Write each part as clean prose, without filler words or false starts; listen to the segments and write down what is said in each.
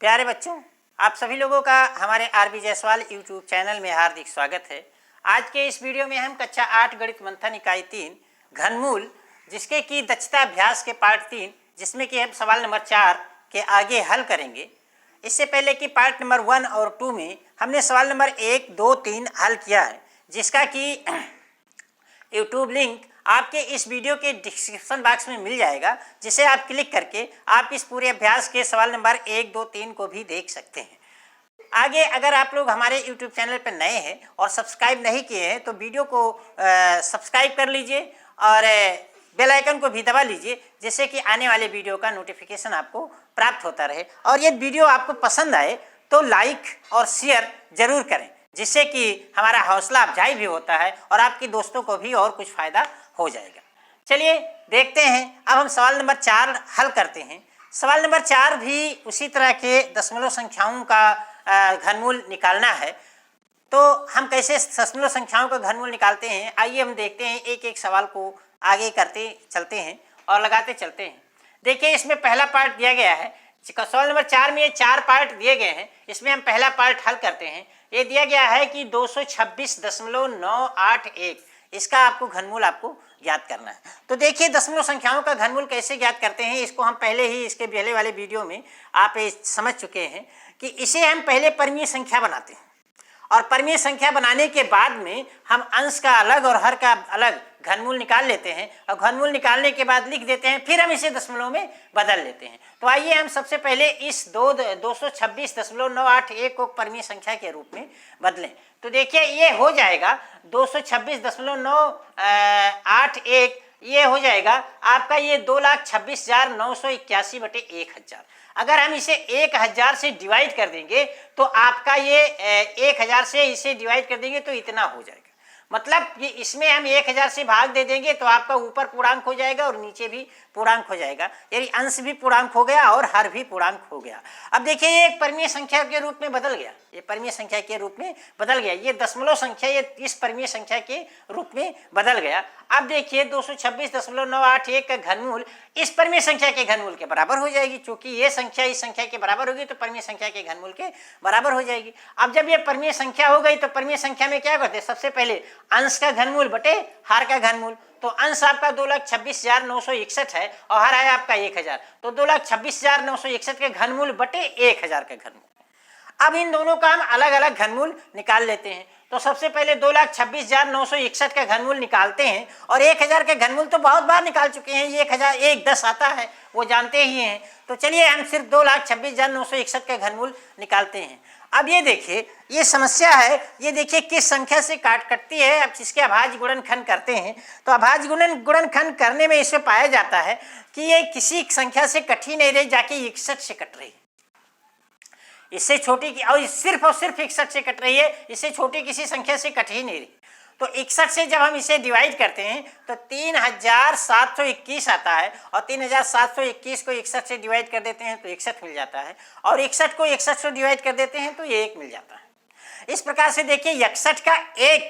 प्यारे बच्चों, आप सभी लोगों का हमारे आरबी जायसवाल यूट्यूब चैनल में हार्दिक स्वागत है। आज के इस वीडियो में हम कक्षा 8 गणित मंथन इकाई 3 घनमूल, जिसके की दक्षता अभ्यास के पार्ट 3, जिसमें कि हम सवाल नंबर 4 के आगे हल करेंगे। इससे पहले कि पार्ट नंबर 1 और 2 में हमने सवाल नंबर 1, 2, 3 हल किया है, जिसका कि यूट्यूब लिंक आपके इस वीडियो के डिस्क्रिप्शन बॉक्स में मिल जाएगा, जिसे आप क्लिक करके आप इस पूरे अभ्यास के सवाल नंबर 1, 2, 3 को भी देख सकते हैं। आगे अगर आप लोग हमारे यूट्यूब चैनल पर नए हैं और सब्सक्राइब नहीं किए हैं तो वीडियो को सब्सक्राइब कर लीजिए और बेल आइकन को भी दबा लीजिए, जिससे कि आने वाले वीडियो का नोटिफिकेशन आपको प्राप्त होता रहे। और ये वीडियो आपको पसंद आए तो लाइक और शेयर जरूर करें, जिससे कि हमारा हौसला अफजाई भी होता है और आपके दोस्तों को भी और कुछ फ़ायदा हो जाएगा। चलिए देखते हैं, अब हम सवाल नंबर 4 हल करते हैं। सवाल नंबर 4 भी उसी तरह के दशमलव संख्याओं का घनमूल निकालना है। तो हम कैसे दशमलव संख्याओं का घनमूल निकालते हैं, आइए हम देखते हैं। एक एक सवाल को आगे करते चलते हैं और लगाते चलते हैं। देखिए, इसमें पहला पार्ट दिया गया है। सवाल नंबर 4 में ये 4 पार्ट दिए गए हैं। इसमें हम पहला पार्ट हल करते हैं। ये दिया गया है कि 226.981, इसका आपको घनमूल आपको ज्ञात करना है। तो देखिए, दशमलव संख्याओं का घनमूल कैसे ज्ञात करते हैं, इसको हम पहले ही इसके पहले वाले वीडियो में आप समझ चुके हैं कि इसे हम पहले परिमेय संख्या बनाते हैं और परिमेय संख्या बनाने के बाद में हम अंश का अलग और हर का अलग घनमूल निकाल लेते हैं और घनमूल निकालने के बाद लिख देते हैं, फिर हम इसे दशमलव में बदल लेते हैं। तो आइए हम सबसे पहले इस 226.981 को परिमेय संख्या के रूप में बदलें। तो देखिए, ये हो जाएगा 226.981, ये हो जाएगा आपका ये 2,26,981 बटे 1,000। अगर हम इसे 1,000 से डिवाइड कर देंगे तो आपका ये 1,000 से इसे डिवाइड कर देंगे तो इतना हो जाएगा। मतलब कि इसमें हम 1,000 से भाग दे देंगे तो आपका ऊपर पूर्णांक हो जाएगा और नीचे भी पूर्णांक हो जाएगा, यानी अंश भी पूर्णांक हो गया और हर भी पूर्णांक हो गया। अब देखिए, ये एक परिमेय संख्या के रूप में बदल गया, ये परिमेय संख्या के रूप में बदल गया। ये दशमलव संख्या ये इस परिमेय संख्या के रूप में बदल गया। अब देखिए, 226.981 का घनमूल इस परिमेय संख्या के घनमूल के बराबर हो जाएगी, क्योंकि ये संख्या इस संख्या के बराबर होगी तो परिमेय संख्या के घनमूल के बराबर हो जाएगी। अब जब ये परिमेय संख्या हो गई तो परिमेय संख्या में क्या करते हैं, सबसे पहले अंश का घनमूल बटे हार का घनमूल। तो अंश आपका 2,26,961 है और हर है आपका 1,000, तो 2,26,961 के घनमूल बटे 1,000 का घनमूल। अब इन दोनों का हम अलग अलग घनमूल निकाल लेते हैं। तो सबसे पहले 2,26,961 का घनमूल निकालते हैं और 1,000 के घनमूल तो बहुत बार निकाल चुके हैं, ये 1,000 1 10 आता है, वो जानते ही हैं। तो चलिए हम सिर्फ 2,26,961 का घनमूल निकालते हैं। अब ये देखिए, ये समस्या है, ये देखिए किस संख्या से कटती है। अब इसके अभाज्य गुणनखंड करते हैं तो अभाज्य गुणनखंड करने में इसमें पाया जाता है कि ये किसी संख्या से कट ही नहीं रही, जाके 61 से कट रही है। इससे छोटी और सिर्फ 61 से कट रही है, इससे छोटी किसी संख्या से कट ही नहीं रही। तो 61 से जब हम इसे डिवाइड करते हैं तो 3,721 आता है और 3,721 को 61 से डिवाइड कर देते हैं तो 61 मिल जाता है और 61 को 61 से डिवाइड कर देते हैं तो ये 1 मिल जाता है। इस प्रकार से देखिए, 61 का 1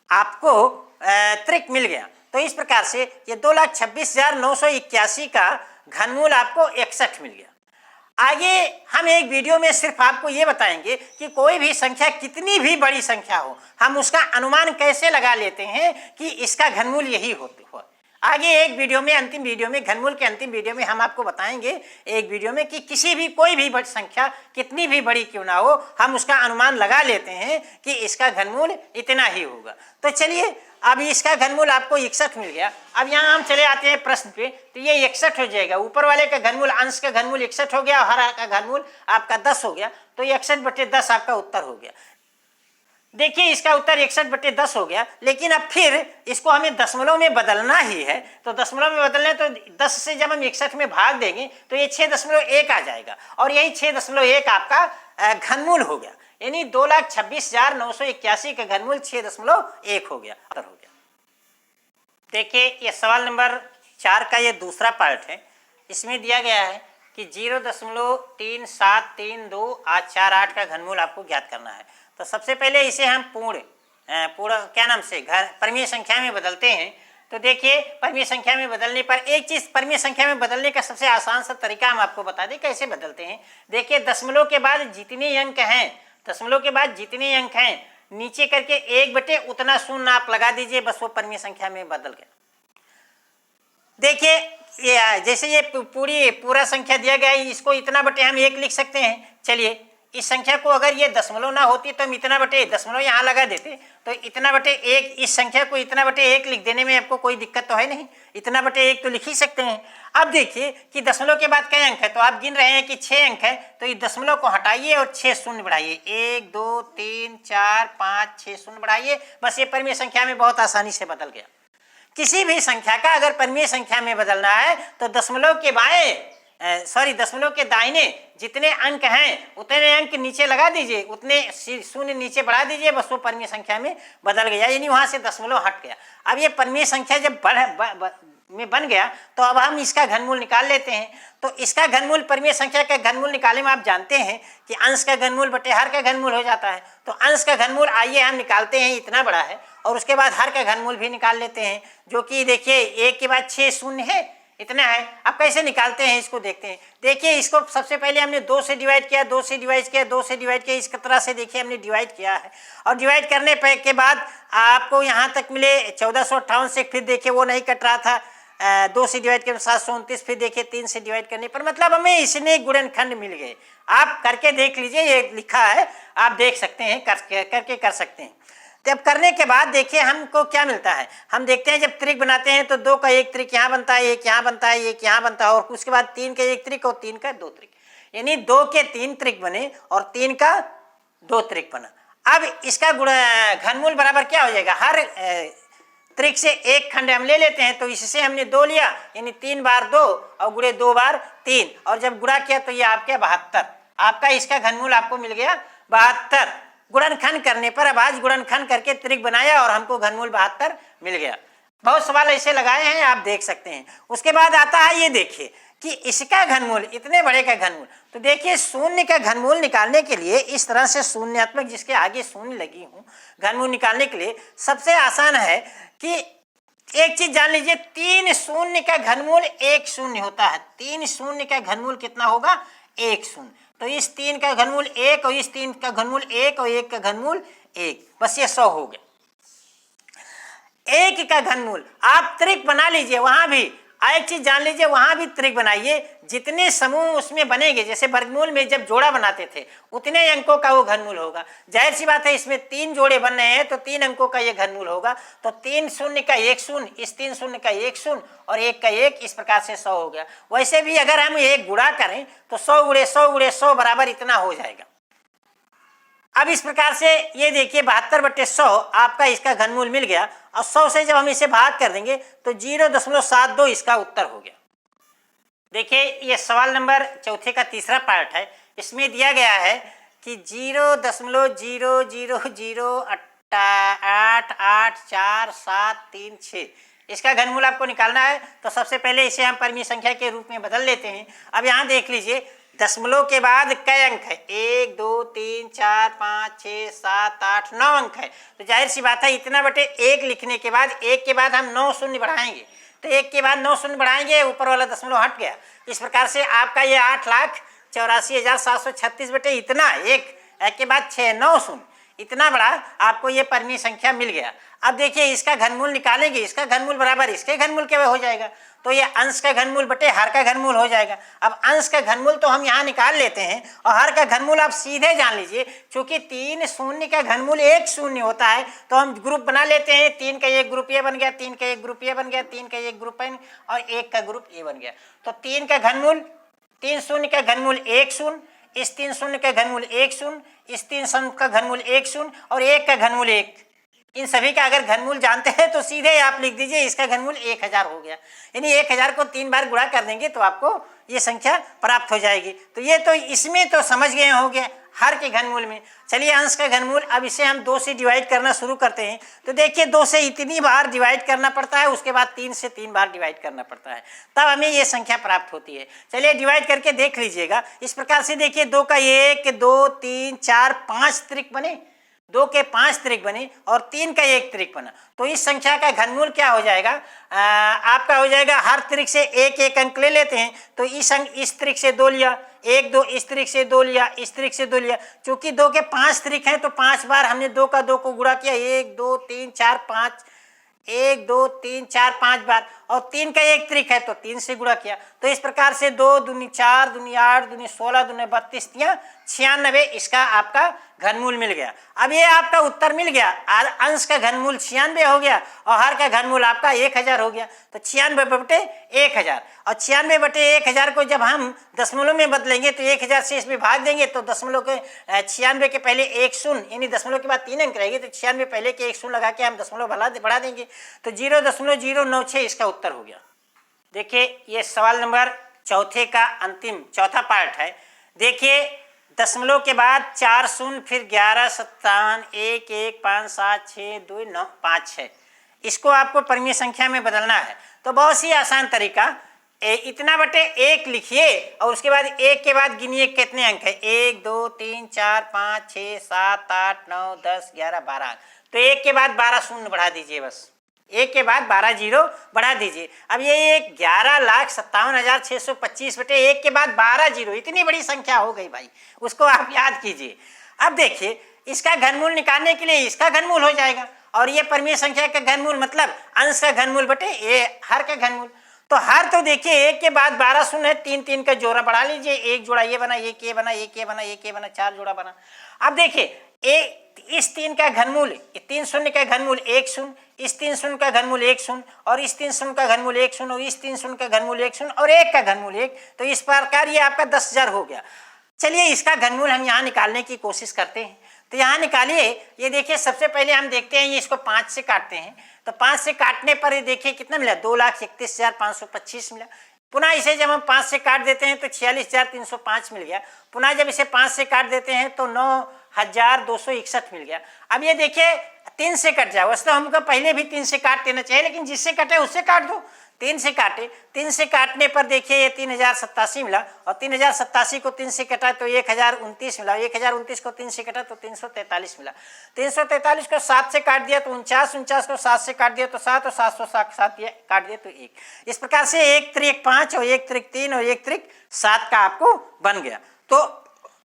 आपको त्रिक मिल गया। तो इस प्रकार से ये 2,26,981 का घनमूल आपको 61 मिल गया। आगे हम एक वीडियो में सिर्फ आपको ये बताएंगे कि कोई भी संख्या कितनी भी बड़ी संख्या हो, हम उसका अनुमान कैसे लगा लेते हैं कि इसका घनमूल यही हो। आगे एक वीडियो में, अंतिम वीडियो में, घनमूल के अंतिम वीडियो में हम आपको बताएंगे एक वीडियो में कि किसी भी कोई भी बड़ी संख्या कितनी भी बड़ी क्यों ना हो, हम उसका अनुमान लगा लेते हैं कि इसका घनमूल इतना ही होगा। तो चलिए, अब इसका घनमूल आपको 61 मिल गया। अब यहाँ हम चले आते हैं प्रश्न पे, तो ये 61 हो जाएगा। ऊपर वाले का घनमूल, अंश का घनमूल 61 हो गया और हर का घनमूल आपका 10 हो गया, तो 61 बटे 10 आपका उत्तर हो गया। देखिए, इसका उत्तर 61 बटे 10 हो गया। लेकिन अब फिर इसको हमें दशमलव में बदलना ही है, तो दशमलव में बदलना है तो 10 से जब हम 61 में भाग देंगे तो ये 6.1 आ जाएगा और यही 6.1 आपका घनमूल हो गया, यानी 2,26,981 का घनमूल 6.1 हो गया, उत्तर हो गया। देखिए, ये सवाल नंबर 4 का ये दूसरा पार्ट है। इसमें दिया गया है कि 0.3732 का घनमूल आपको ज्ञात करना है। तो सबसे पहले इसे हम पूर्ण क्या नाम से परिमेय संख्या में बदलते हैं। तो देखिए परमीय संख्या में बदलने पर एक चीज, परमीय संख्या में बदलने का सबसे आसान सा तरीका हम आपको बता दें कैसे बदलते हैं। देखिए दशमलव के बाद जितने अंक हैं, दशमलव के बाद जितने अंक हैं नीचे करके 1 बटे उतना शून्य आप लगा दीजिए, बस वो परमीय संख्या में बदल गया। देखिए ये जैसे ये पूरा संख्या दिया गया है, इसको इतना बटे हम 1 लिख सकते हैं। चलिए इस संख्या को अगर ये दशमलव ना होती तो हम इतना बटे दशमलव यहाँ लगा देते, तो इतना बटे 1, इस संख्या को इतना बटे 1 लिख देने में आपको कोई दिक्कत तो है नहीं, इतना बटे 1 तो लिख ही सकते हैं। अब देखिए कि दशमलव के बाद कई अंक है, तो आप गिन रहे हैं कि 6 अंक है, तो इस दशमलव को हटाइए और 6 शून्य बढ़ाइए, 1 2 3 4 5 6 शून्य बढ़ाइए, बस ये परमीय संख्या में बहुत आसानी से बदल गया। किसी भी संख्या का अगर परमीय संख्या में बदलना है तो दशमलव के दशमलव के दाहिने जितने अंक हैं उतने अंक नीचे लगा दीजिए, उतने शून्य नीचे बढ़ा दीजिए, बस वो परमीय संख्या में बदल गया, यानी वहां से दशमलव हट गया। अब ये परमीय संख्या जब में बन गया तो अब हम इसका घनमूल निकाल लेते हैं। तो इसका घनमूल, परमीय संख्या का घनमूल निकालने में आप जानते हैं कि अंश का घनमूल बटे हर का घनमूल हो जाता है। तो अंश का घनमूल आइए हम निकालते हैं, इतना बड़ा है, और उसके बाद हर का घनमूल भी निकाल लेते हैं, जो कि देखिए 1 के बाद 6 शून्य है, इतना है। अब कैसे निकालते हैं इसको देखते हैं। देखिए इसको सबसे पहले हमने 2 से डिवाइड किया, 2 से डिवाइड किया, 2 से डिवाइड किया, इस तरह से देखिए हमने डिवाइड किया है। और डिवाइड करने के बाद आपको यहाँ तक मिले 1458 से, फिर देखिए वो नहीं कट रहा था, 2 से डिवाइड करने 729, फिर देखिए 3 से डिवाइड करने पर, मतलब हमें इसने गुणनखंड मिल गए। आप करके देख लीजिए, ये लिखा है, आप देख सकते हैं, करके कर सकते हैं। जब करने के बाद देखिए हमको क्या मिलता है। हम देखते हैं जब त्रिक बनाते हैं तो 2 का 1 त्रिक यहाँ बनता है, 1 यहाँ बनता है, 1 यहाँ बनता है, और उसके बाद 3 का 1 त्रिक और 3 का 2 त्रिक, यानी 2 के 3 त्रिक बने और 3 का 2 त्रिक बना। अब इसका घनमूल बराबर क्या हो जाएगा, हर त्रिक से एक खंड हम ले लेते हैं, तो इससे हमने 2 लिया, यानी 3 बार 2 और गुणे 2 बार 3, और जब गुणा किया तो ये आपके 72, आपका इसका घनमूल आपको मिल गया 72। गुणनखंड करने पर, अब आज गुणनखंड करके त्रिक बनाया और हमको घनमूल 72 मिल गया। बहुत सवाल ऐसे लगाए हैं, आप देख सकते हैं। उसके बाद आता है ये देखिए कि इसका घनमूल, इतने बड़े का घनमूल, तो देखिए शून्य का घनमूल निकालने के लिए इस तरह से शून्यात्मक जिसके आगे शून्य लगी हूं, घनमूल निकालने के लिए सबसे आसान है कि एक चीज जान लीजिए, 3 शून्य का घनमूल 1 शून्य होता है। 3 शून्य का घनमूल कितना होगा, 1 शून्य। तो इस 3 का घनमूल 1 और इस 3 का घनमूल 1 और 1 का घनमूल 1, बस ये 100 हो गया। 1 का घनमूल आप त्रिक बना लीजिए, वहां भी एक चीज जान लीजिए, वहां भी त्रिक बनाइए, जितने समूह उसमें बनेंगे, जैसे वर्गमूल में जब जोड़ा बनाते थे उतने अंकों का वो घनमूल होगा। जाहिर सी बात है इसमें 3 जोड़े बन रहे हैं तो 3 अंकों का ये घनमूल होगा। तो 3 शून्य का 1 शून्य, इस 3 शून्य का 1 शून्य और 1 का 1, इस प्रकार से 100 हो गया। वैसे भी अगर हम एक गुणा करें तो 100 गुणे 100 गुणे 100 बराबर इतना हो जाएगा। अब इस प्रकार से ये देखिए 72/100 आपका इसका घनमूल मिल गया, और 100 से जब हम इसे भाग कर देंगे तो 0.72 इसका उत्तर हो गया। देखिए ये सवाल नंबर 4 का तीसरा पार्ट है। इसमें दिया गया है कि 0.00088473 इसका घनमूल आपको निकालना है। तो सबसे पहले इसे हम परमीय संख्या के रूप में बदल लेते हैं। अब यहाँ देख लीजिए दशमलव के बाद कई अंक है, 1 2 3 4 5 6 7 8 9 अंक है। तो जाहिर सी बात है इतना बटे 1 लिखने के बाद 1 के बाद हम 9 शून्य बढ़ाएंगे, तो 1 के बाद 9 शून्य बढ़ाएंगे, ऊपर वाला दशमलव हट गया। इस प्रकार से आपका ये 8,84,736 बटे इतना, एक के बाद 6 9 शून्य, इतना बड़ा आपको ये परमीय संख्या मिल गया। अब देखिए इसका घनमूल निकालेंगे, इसका घनमूल बराबर इसके घनमूल के हो जाएगा, तो ये अंश का घनमूल बटे हर का घनमूल हो जाएगा। अब अंश का घनमूल तो हम यहाँ निकाल लेते हैं, और हर का घनमूल आप सीधे जान लीजिए, क्योंकि 3 शून्य का घनमूल 1 शून्य होता है, तो हम ग्रुप बना लेते हैं। 3 का एक ग्रुप ये बन गया, 3 का एक ग्रुप ये बन गया, 3 का एक ग्रुप एन और 1 का ग्रुप ये बन गया। तो 3 का घनमूल, 3 शून्य का घनमूल 1 शून्य, इस 3 शून्य का घनमूल 1 शून्य, इस 3 शून्य का घनमूल 1 शून्य और 1 का घनमूल 1। इन सभी का अगर घनमूल जानते हैं तो सीधे आप लिख दीजिए इसका घनमूल 1000 हो गया। यानी 1000 को 3 बार गुणा कर देंगे तो आपको ये संख्या प्राप्त हो जाएगी। तो ये तो इसमें तो समझ गए होंगे हर के घनमूल में। चलिए अंश का घनमूल, अब इसे हम 2 से डिवाइड करना शुरू करते हैं। तो देखिए 2 से इतनी बार डिवाइड करना पड़ता है, उसके बाद 3 से 3 बार डिवाइड करना पड़ता है, तब हमें ये संख्या प्राप्त होती है। चलिए डिवाइड करके देख लीजिएगा। इस प्रकार से देखिए 2 का 1 2 3 4 5 त्रिक बने, 2 के 5 त्रिक बने और 3 का 1 त्रिक बना, तो इस संख्या का घनमूल क्या हो जाएगा? आपका हो जाएगा, हर त्रिक से एक एक अंक ले लेते हैं, तो इस त्रिक से 2 लिया, 1 2, इस त्रिक से 2 लिया, इस त्रिक से 2 लिया। चूंकि 2 के 5 त्रिक हैं तो 5 बार हमने 2 का 2 को गुणा किया, 1 2 3 4 5, 1 2 3 4 5 बार, और 3 का 1 त्रिक है तो 3 से गुणा किया। तो इस प्रकार से 2 दूनी 4 दूनी 8 दूनी 16 दूनी 32 96, इसका आपका घनमूल मिल गया। अब ये आपका उत्तर मिल गया, अंश का घनमूल 96 हो गया और हर का घनमूल आपका 1000 हो गया। तो 96/1000, और 96/1000 को जब हम दशमलव में बदलेंगे तो 1000 से इसमें भाग देंगे तो दशमलव के 96 के पहले 1 शून्य, यानी दशमलव के बाद 3 अंक रहेंगे, तो 96 पहले के 1 शून्य लगा के हम दशमलव बढ़ा देंगे, तो 0.096 इसका उत्तर हो गया। देखिए ये सवाल नंबर चौथे का अंतिम चौथा पार्ट है। देखिए दशमलव के बाद 4 शून्य, फिर 11 57 1 1 5 7 6 2 9 5 6, इसको आपको परिमेय संख्या में बदलना है। तो बहुत ही आसान तरीका, इतना बटे 1 लिखिए और उसके बाद 1 के बाद गिनिए कितने अंक है, 1 2 3 4 5 6 7 8 9 10 11 12, तो 1 के बाद 12 शून्य बढ़ा दीजिए, बस 1 के बाद 12 जीरो बढ़ा दीजिए। अब ये 11,57,625 बटे 1 के बाद 12 जीरो, इतनी बड़ी संख्या हो गई भाई, उसको आप याद कीजिए। अब देखिए इसका घनमूल निकालने के लिए इसका घनमूल हो जाएगा, और ये परिमेय संख्या का घनमूल मतलब अंश का घनमूल बटे ये हर का घनमूल। तो हर तो देखिए 1 के बाद 12 शून्य है, 3 3 का जोड़ा बढ़ा लीजिए, 1 जोड़ा ये बना, 1 ये बना, 1 ये बना, 1 ये बना, 4 जोड़ा बना। अब देखिए इस 3 का घनमूल, 3 शून्य का घनमूल 1 शून्य, इस 3 शून्य का घनमूल 1 शून्य, और इस 3 शून्य का घनमूल 1 शून्य, और इस 3 शून्य का घनमूल 1 शून्य, और 1 का घनमूल 1, तो इस प्रकार ये आपका 10,000 हो गया। चलिए इसका घनमूल हम यहाँ निकालने की कोशिश करते हैं। तो यहाँ निकालिए, ये देखिए सबसे पहले हम देखते हैं, ये इसको 5 से काटते हैं, तो 5 से काटने पर ये देखिए कितना मिला, 2,31,525 मिला। पुनः इसे जब हम 5 से काट देते हैं तो 46,305 मिल गया। पुनः जब इसे 5 से काट देते हैं तो 9,261 मिल गया। अब ये देखिए 3 से कट जाए, वैसे तो हमको पहले भी 3 से काट देना चाहिए, लेकिन जिससे कटे उससे काट दो। 3 से काटे, 3 से काटने पर देखिए ये 3,087 मिला, और 3,087 को 3 से कटा तो 1,029 मिला, 1,029 को 3 से कटा तो 343 मिला। 343 को 7 से काट दिया तो 49, 49 को 7 से काट दिया तो 7, और 700 7 काट दिया तो 1। इस प्रकार से 1 त्रिक 5 और 1 त्रिक 3 और 1 त्रिक 7 का आपको बन गया। तो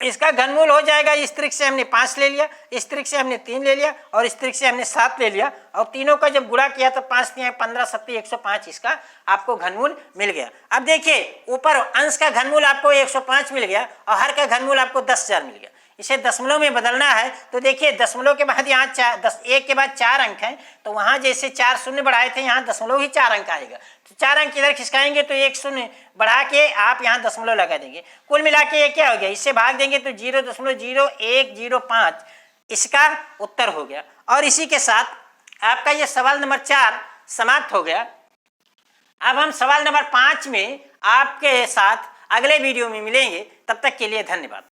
इसका घनमूल हो जाएगा, इस त्रिक से हमने 5 ले लिया, इस त्रिक से हमने 3 ले लिया, और इस त्रिक से हमने 7 ले लिया, और तीनों का जब गुणा किया तो 5 3 15 7 105 इसका आपको घनमूल मिल गया। अब देखिए ऊपर अंश का घनमूल आपको 105 मिल गया और हर का घनमूल आपको 10,000 मिल गया। इसे दशमलव में बदलना है तो देखिए दशमलव के बाद यहाँ 1 के बाद 4 अंक हैं, तो वहाँ जैसे 4 शून्य बढ़ाए थे यहाँ दशमलव ही 4 अंक आएगा, तो 4 अंक इधर खिसकाएंगे तो 1 शून्य बढ़ा के आप यहाँ दशमलव लगा देंगे। कुल मिला के ये क्या हो गया, इससे भाग देंगे तो 0.0105 इसका उत्तर हो गया। और इसी के साथ आपका ये सवाल नंबर 4 समाप्त हो गया। अब हम सवाल नंबर 5 में आपके साथ अगले वीडियो में मिलेंगे, तब तक के लिए धन्यवाद।